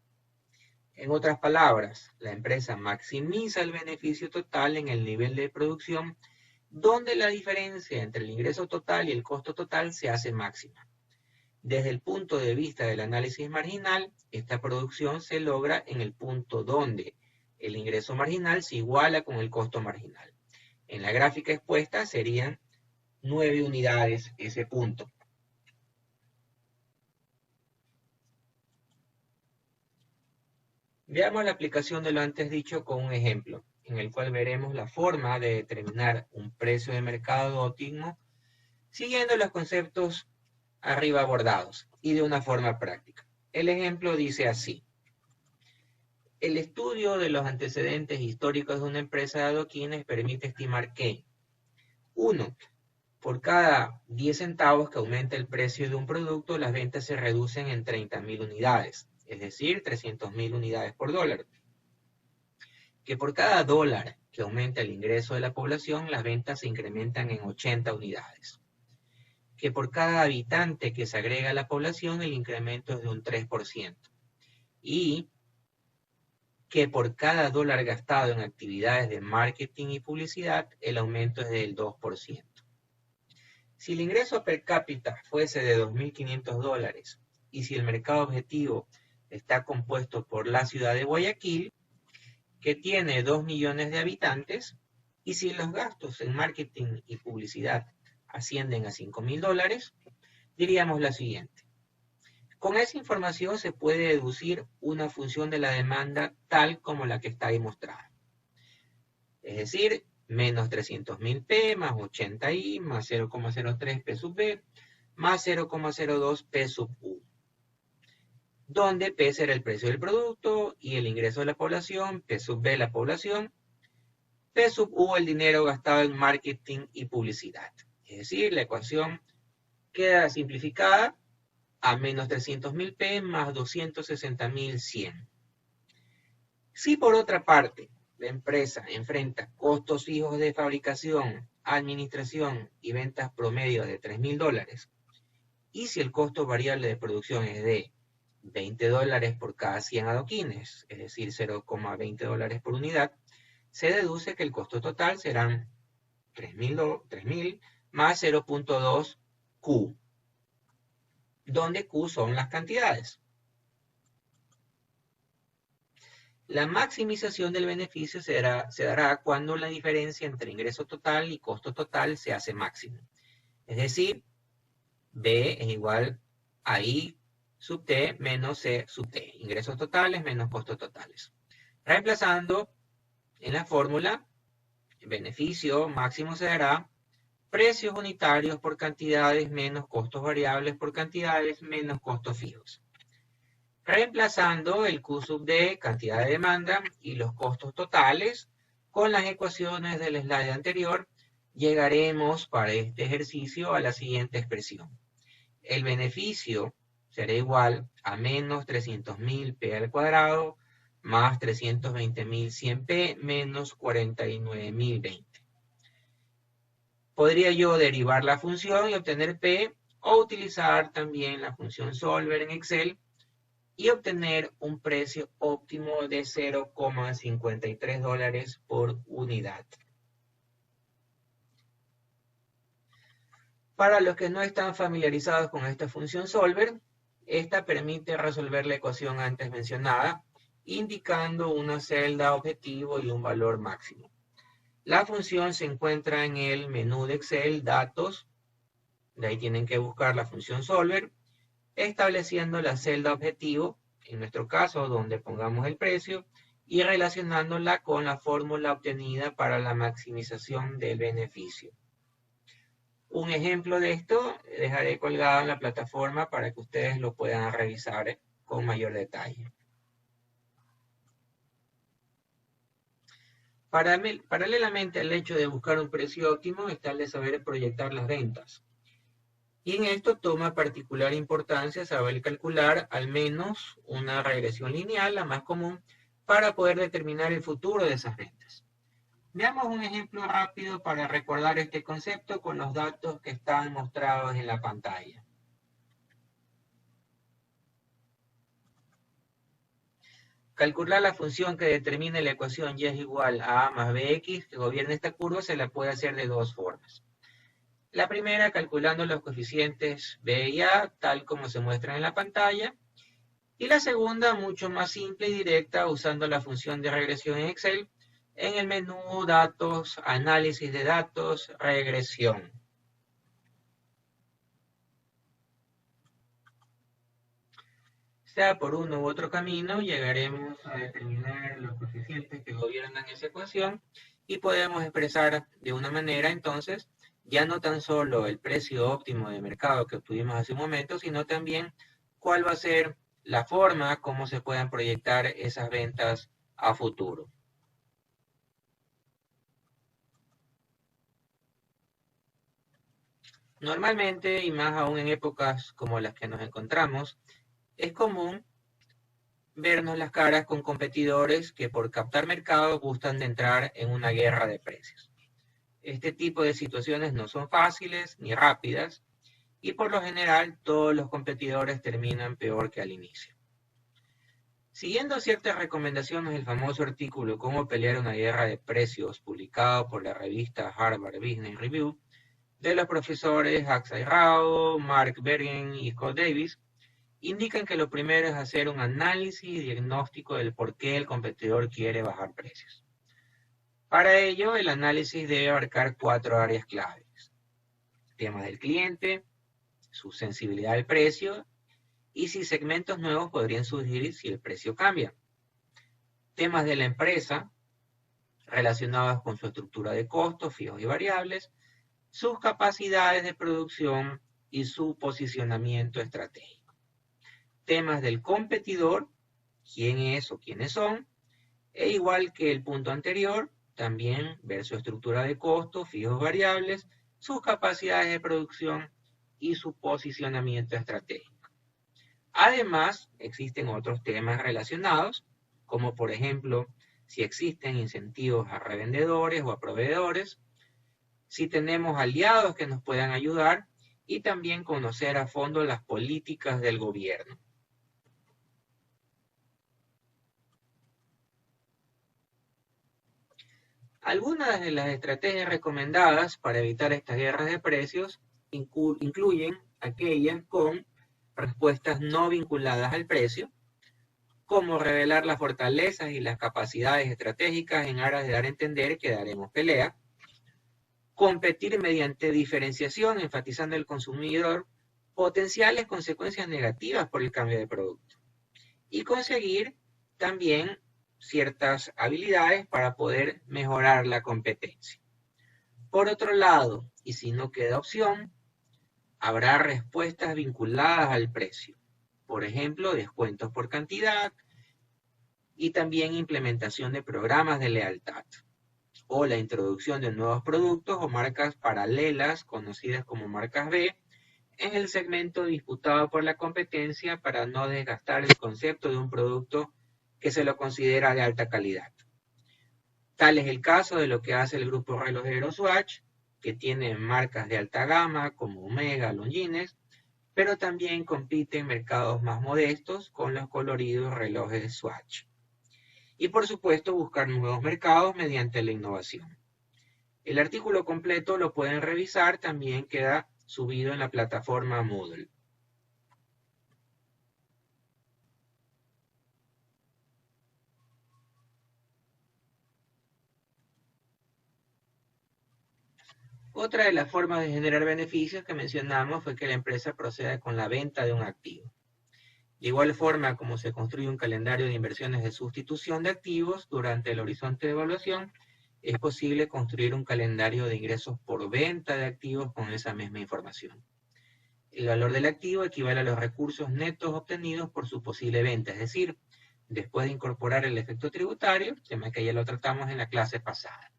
En otras palabras, la empresa maximiza el beneficio total en el nivel de producción, donde la diferencia entre el ingreso total y el costo total se hace máxima. Desde el punto de vista del análisis marginal, esta producción se logra en el punto donde el ingreso marginal se iguala con el costo marginal. En la gráfica expuesta serían 9 unidades ese punto. Veamos la aplicación de lo antes dicho con un ejemplo, en el cual veremos la forma de determinar un precio de mercado óptimo siguiendo los conceptos arriba abordados y de una forma práctica. El ejemplo dice así. El estudio de los antecedentes históricos de una empresa de adoquines permite estimar que 1. Por cada 10 centavos que aumenta el precio de un producto, las ventas se reducen en 30.000 unidades, es decir, 300.000 unidades por dólar. Que por cada dólar que aumenta el ingreso de la población, las ventas se incrementan en 80 unidades. Que por cada habitante que se agrega a la población, el incremento es de un 3%. Y que por cada dólar gastado en actividades de marketing y publicidad, el aumento es del 2%. Si el ingreso per cápita fuese de 2.500 dólares y si el mercado objetivo está compuesto por la ciudad de Guayaquil, que tiene 2 millones de habitantes, y si los gastos en marketing y publicidad ascienden a 5.000 dólares, diríamos la siguiente. Con esa información se puede deducir una función de la demanda tal como la que está ahí mostrada. Es decir, menos 300.000 P más 80I más 0,03 P sub B más 0,02 P sub U. Donde P será el precio del producto y el ingreso de la población, P sub B la población, P sub U el dinero gastado en marketing y publicidad. Es decir, la ecuación queda simplificada a menos 300.000 P más 260.100. Si por otra parte la empresa enfrenta costos fijos de fabricación, administración y ventas promedio de 3.000 dólares, y si el costo variable de producción es de 20 dólares por cada 100 adoquines, es decir, 0,20 dólares por unidad, se deduce que el costo total serán 3.000 más 0,2 Q, donde Q son las cantidades. La maximización del beneficio se dará cuando la diferencia entre ingreso total y costo total se hace máximo. Es decir, B es igual a I sub T menos C sub T. Ingresos totales menos costos totales. Reemplazando en la fórmula, el beneficio máximo se dará precios unitarios por cantidades menos costos variables por cantidades menos costos fijos. Reemplazando el Q sub D, cantidad de demanda, y los costos totales con las ecuaciones del slide anterior, llegaremos para este ejercicio a la siguiente expresión. El beneficio será igual a menos 300.000 P al cuadrado más 320.100 P menos 49.020. Podría yo derivar la función y obtener P, o utilizar también la función solver en Excel y obtener un precio óptimo de 0,53 dólares por unidad. Para los que no están familiarizados con esta función solver, esta permite resolver la ecuación antes mencionada, indicando una celda objetivo y un valor máximo. La función se encuentra en el menú de Excel, Datos, de ahí tienen que buscar la función solver, estableciendo la celda objetivo, en nuestro caso donde pongamos el precio, y relacionándola con la fórmula obtenida para la maximización del beneficio. Un ejemplo de esto dejaré colgado en la plataforma para que ustedes lo puedan revisar con mayor detalle. Paralelamente al hecho de buscar un precio óptimo está el de saber proyectar las ventas. Y en esto toma particular importancia saber calcular al menos una regresión lineal, la más común, para poder determinar el futuro de esas ventas. Veamos un ejemplo rápido para recordar este concepto con los datos que están mostrados en la pantalla. Calcular la función que determine la ecuación y es igual a a más bx que gobierna esta curva se la puede hacer de dos formas. La primera, calculando los coeficientes b y a, tal como se muestra en la pantalla. Y la segunda, mucho más simple y directa, usando la función de regresión en Excel, en el menú Datos, Análisis de Datos, Regresión. Sea por uno u otro camino, llegaremos a determinar los coeficientes que gobiernan esa ecuación y podemos expresar de una manera, entonces, ya no tan solo el precio óptimo de mercado que obtuvimos hace un momento, sino también cuál va a ser la forma como se puedan proyectar esas ventas a futuro. Normalmente, y más aún en épocas como las que nos encontramos, es común vernos las caras con competidores que por captar mercado gustan de entrar en una guerra de precios. Este tipo de situaciones no son fáciles ni rápidas y por lo general todos los competidores terminan peor que al inicio. Siguiendo ciertas recomendaciones del famoso artículo Cómo pelear una guerra de precios, publicado por la revista Harvard Business Review, de los profesores Akshay Rao, Mark Bergen y Scott Davis, indican que lo primero es hacer un análisis y diagnóstico del por qué el competidor quiere bajar precios. Para ello, el análisis debe abarcar 4 áreas claves: temas del cliente, su sensibilidad al precio y si segmentos nuevos podrían surgir si el precio cambia. Temas de la empresa relacionados con su estructura de costos fijos y variables, sus capacidades de producción y su posicionamiento estratégico. Temas del competidor, quién es o quiénes son, e igual que el punto anterior, también ver su estructura de costos fijos variables, sus capacidades de producción y su posicionamiento estratégico. Además, existen otros temas relacionados, como por ejemplo, si existen incentivos a revendedores o a proveedores, si tenemos aliados que nos puedan ayudar y también conocer a fondo las políticas del gobierno. Algunas de las estrategias recomendadas para evitar estas guerras de precios incluyen aquellas con respuestas no vinculadas al precio, como revelar las fortalezas y las capacidades estratégicas en aras de dar a entender que daremos pelea, competir mediante diferenciación, enfatizando al consumidor potenciales consecuencias negativas por el cambio de producto, y conseguir también ciertas habilidades para poder mejorar la competencia. Por otro lado, y si no queda opción, habrá respuestas vinculadas al precio. Por ejemplo, descuentos por cantidad y también implementación de programas de lealtad o la introducción de nuevos productos o marcas paralelas conocidas como marcas B en el segmento disputado por la competencia para no desgastar el concepto de un producto que se lo considera de alta calidad. Tal es el caso de lo que hace el grupo relojero Swatch, que tiene marcas de alta gama como Omega, Longines, pero también compite en mercados más modestos con los coloridos relojes Swatch. Y por supuesto buscar nuevos mercados mediante la innovación. El artículo completo lo pueden revisar, también queda subido en la plataforma Moodle. Otra de las formas de generar beneficios que mencionamos fue que la empresa proceda con la venta de un activo. De igual forma como se construye un calendario de inversiones de sustitución de activos durante el horizonte de evaluación, es posible construir un calendario de ingresos por venta de activos con esa misma información. El valor del activo equivale a los recursos netos obtenidos por su posible venta, es decir, después de incorporar el efecto tributario, tema que ya lo tratamos en la clase pasada.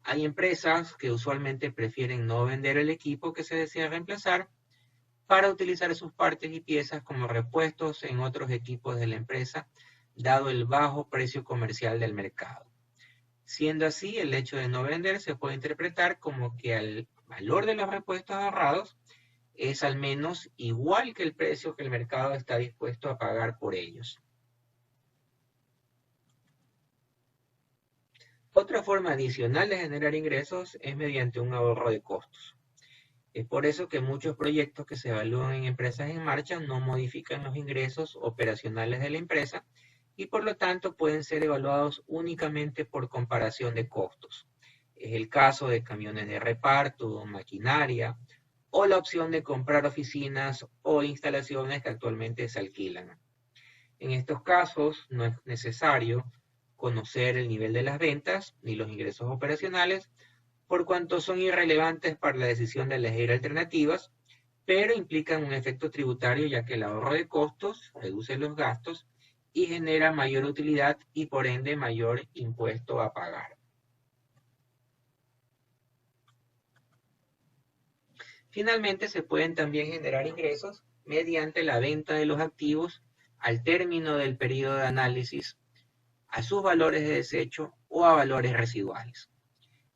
Hay empresas que usualmente prefieren no vender el equipo que se desea reemplazar para utilizar sus partes y piezas como repuestos en otros equipos de la empresa, dado el bajo precio comercial del mercado. Siendo así, el hecho de no vender se puede interpretar como que el valor de los repuestos ahorrados es al menos igual que el precio que el mercado está dispuesto a pagar por ellos. Otra forma adicional de generar ingresos es mediante un ahorro de costos. Es por eso que muchos proyectos que se evalúan en empresas en marcha no modifican los ingresos operacionales de la empresa y por lo tanto pueden ser evaluados únicamente por comparación de costos. Es el caso de camiones de reparto, maquinaria o la opción de comprar oficinas o instalaciones que actualmente se alquilan. En estos casos no es necesario conocer el nivel de las ventas ni los ingresos operacionales, por cuanto son irrelevantes para la decisión de elegir alternativas, pero implican un efecto tributario ya que el ahorro de costos reduce los gastos y genera mayor utilidad y por ende mayor impuesto a pagar. Finalmente, se pueden también generar ingresos mediante la venta de los activos al término del periodo de análisis, a sus valores de desecho o a valores residuales.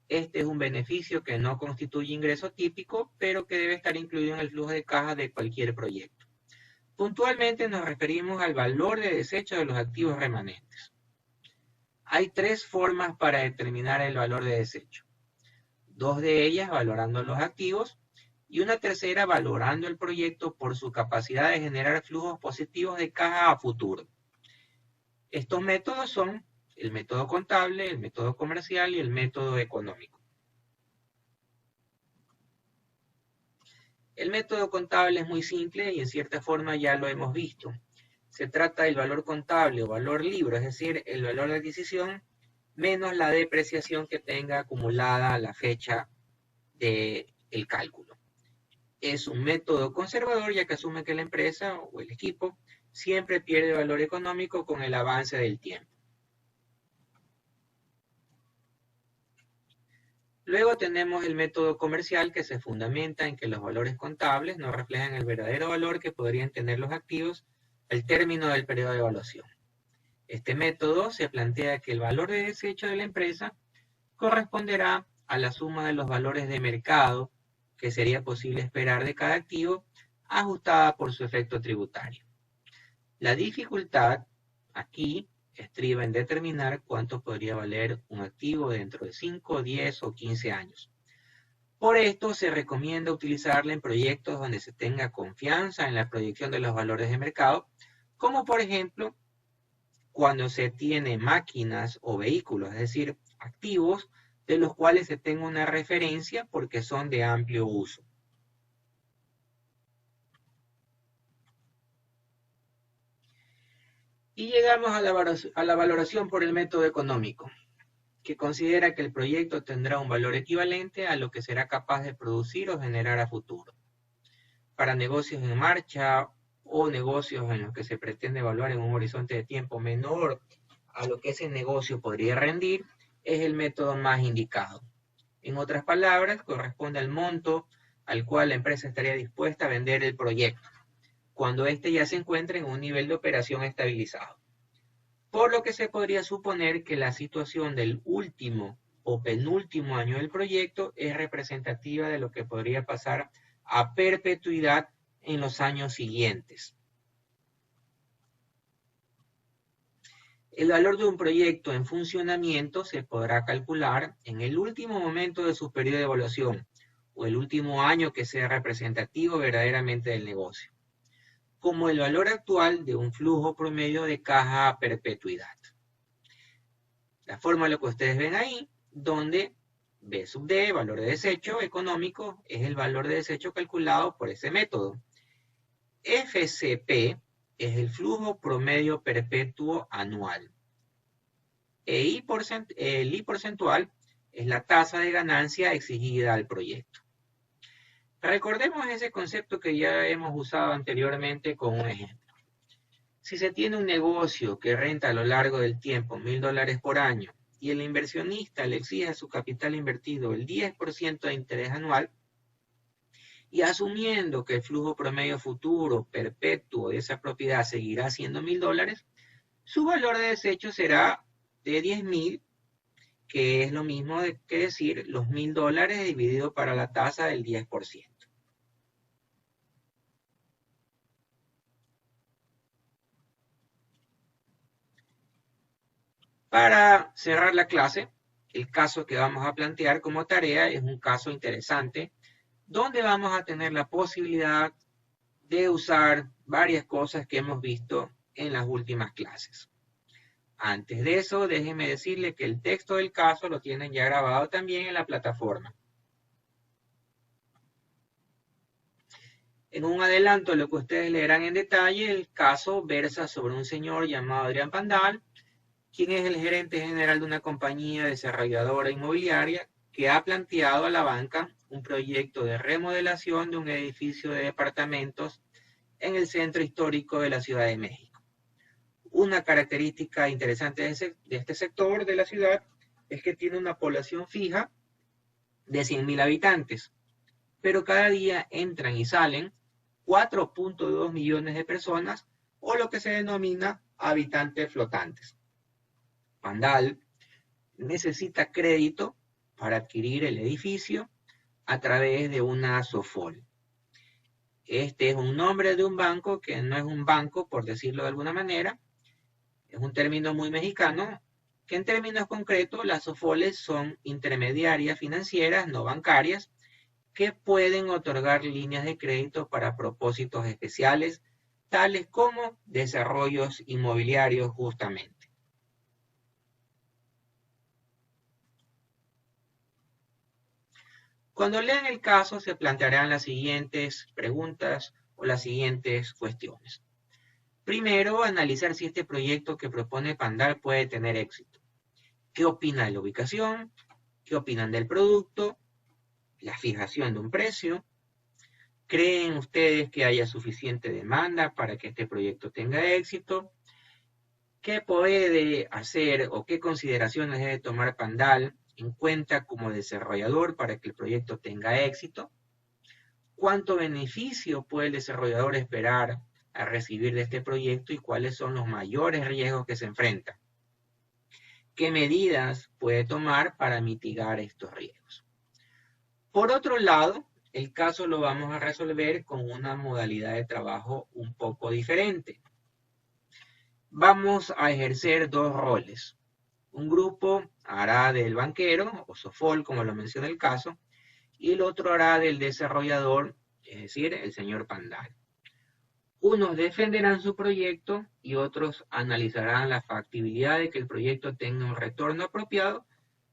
Este es un beneficio que no constituye ingreso típico, pero que debe estar incluido en el flujo de caja de cualquier proyecto. Puntualmente nos referimos al valor de desecho de los activos remanentes. Hay tres formas para determinar el valor de desecho. Dos de ellas valorando los activos y una tercera valorando el proyecto por su capacidad de generar flujos positivos de caja a futuro. Estos métodos son el método contable, el método comercial y el método económico. El método contable es muy simple y en cierta forma ya lo hemos visto. Se trata del valor contable o valor libro, es decir, el valor de adquisición menos la depreciación que tenga acumulada a la fecha del cálculo. Es un método conservador ya que asume que la empresa o el equipo siempre pierde valor económico con el avance del tiempo. Luego tenemos el método comercial que se fundamenta en que los valores contables no reflejan el verdadero valor que podrían tener los activos al término del periodo de evaluación. Este método se plantea que el valor de desecho de la empresa corresponderá a la suma de los valores de mercado que sería posible esperar de cada activo, ajustada por su efecto tributario. La dificultad aquí estriba en determinar cuánto podría valer un activo dentro de 5, 10 o 15 años. Por esto se recomienda utilizarla en proyectos donde se tenga confianza en la proyección de los valores de mercado, como por ejemplo cuando se tiene máquinas o vehículos, es decir, activos de los cuales se tenga una referencia porque son de amplio uso. Y llegamos a la valoración por el método económico, que considera que el proyecto tendrá un valor equivalente a lo que será capaz de producir o generar a futuro. Para negocios en marcha o negocios en los que se pretende evaluar en un horizonte de tiempo menor a lo que ese negocio podría rendir, es el método más indicado. En otras palabras, corresponde al monto al cual la empresa estaría dispuesta a vender el proyecto, cuando éste ya se encuentre en un nivel de operación estabilizado. Por lo que se podría suponer que la situación del último o penúltimo año del proyecto es representativa de lo que podría pasar a perpetuidad en los años siguientes. El valor de un proyecto en funcionamiento se podrá calcular en el último momento de su periodo de evaluación o el último año que sea representativo verdaderamente del negocio, como el valor actual de un flujo promedio de caja a perpetuidad. La fórmula que ustedes ven ahí, donde B sub D, valor de desecho económico, es el valor de desecho calculado por ese método. FCP es el flujo promedio perpetuo anual. El I porcentual es la tasa de ganancia exigida al proyecto. Recordemos ese concepto que ya hemos usado anteriormente con un ejemplo. Si se tiene un negocio que renta a lo largo del tiempo $1.000 por año y el inversionista le exige a su capital invertido el 10% de interés anual, y asumiendo que el flujo promedio futuro perpetuo de esa propiedad seguirá siendo $1.000, su valor de desecho será de 10.000, que es lo mismo que decir los $1.000 dividido para la tasa del 10%. Para cerrar la clase, el caso que vamos a plantear como tarea es un caso interesante, donde vamos a tener la posibilidad de usar varias cosas que hemos visto en las últimas clases. Antes de eso, déjenme decirle que el texto del caso lo tienen ya grabado también en la plataforma. En un adelanto de lo que ustedes leerán en detalle, el caso versa sobre un señor llamado Adrián Pandal, quien es el gerente general de una compañía desarrolladora inmobiliaria que ha planteado a la banca un proyecto de remodelación de un edificio de departamentos en el centro histórico de la Ciudad de México. Una característica interesante de este sector de la ciudad es que tiene una población fija de 100.000 habitantes, pero cada día entran y salen 4.2 millones de personas, o lo que se denomina habitantes flotantes. Pandal necesita crédito para adquirir el edificio a través de una SOFOL. Este es un nombre de un banco que no es un banco, por decirlo de alguna manera. Es un término muy mexicano, que en términos concretos las SOFOLes son intermediarias financieras no bancarias que pueden otorgar líneas de crédito para propósitos especiales, tales como desarrollos inmobiliarios justamente. Cuando lean el caso se plantearán las siguientes preguntas o las siguientes cuestiones. Primero, analizar si este proyecto que propone Pandal puede tener éxito. ¿Qué opina de la ubicación? ¿Qué opinan del producto? ¿La fijación de un precio? ¿Creen ustedes que haya suficiente demanda para que este proyecto tenga éxito? ¿Qué puede hacer o qué consideraciones debe tomar Pandal en cuenta como desarrollador para que el proyecto tenga éxito? ¿Cuánto beneficio puede el desarrollador esperar a recibir de este proyecto y cuáles son los mayores riesgos que se enfrentan? ¿Qué medidas puede tomar para mitigar estos riesgos? Por otro lado, el caso lo vamos a resolver con una modalidad de trabajo un poco diferente. Vamos a ejercer dos roles. Un grupo hará del banquero, o SOFOL, como lo menciona el caso, y el otro hará del desarrollador, es decir, el señor Pandal. Unos defenderán su proyecto y otros analizarán la factibilidad de que el proyecto tenga un retorno apropiado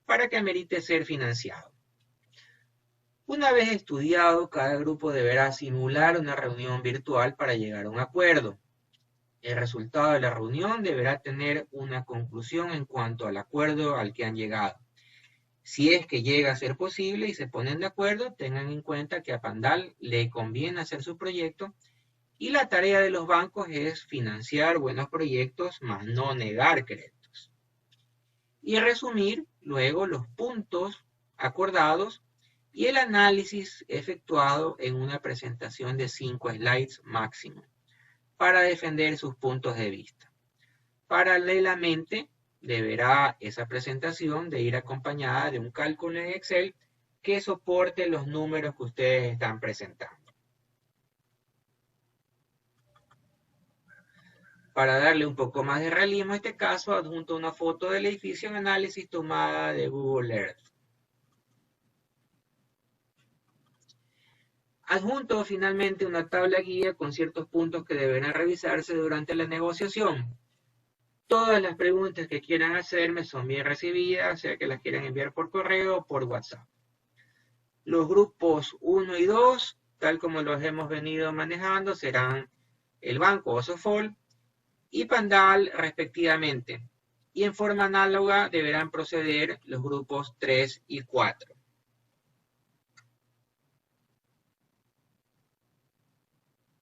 para que amerite ser financiado. Una vez estudiado, cada grupo deberá simular una reunión virtual para llegar a un acuerdo. El resultado de la reunión deberá tener una conclusión en cuanto al acuerdo al que han llegado. Si es que llega a ser posible y se ponen de acuerdo, tengan en cuenta que a Pandal le conviene hacer su proyecto y la tarea de los bancos es financiar buenos proyectos, más no negar créditos. Y resumir luego los puntos acordados y el análisis efectuado en una presentación de 5 slides máximo para defender sus puntos de vista. Paralelamente, deberá esa presentación de ir acompañada de un cálculo en Excel que soporte los números que ustedes están presentando. Para darle un poco más de realismo a este caso, adjunto una foto del edificio en análisis tomada de Google Earth. Adjunto finalmente una tabla guía con ciertos puntos que deberán revisarse durante la negociación. Todas las preguntas que quieran hacerme son bien recibidas, sea que las quieran enviar por correo o por WhatsApp. Los grupos 1 y 2, tal como los hemos venido manejando, serán el banco o SOFOL y Pandal respectivamente. Y en forma análoga deberán proceder los grupos 3 y 4.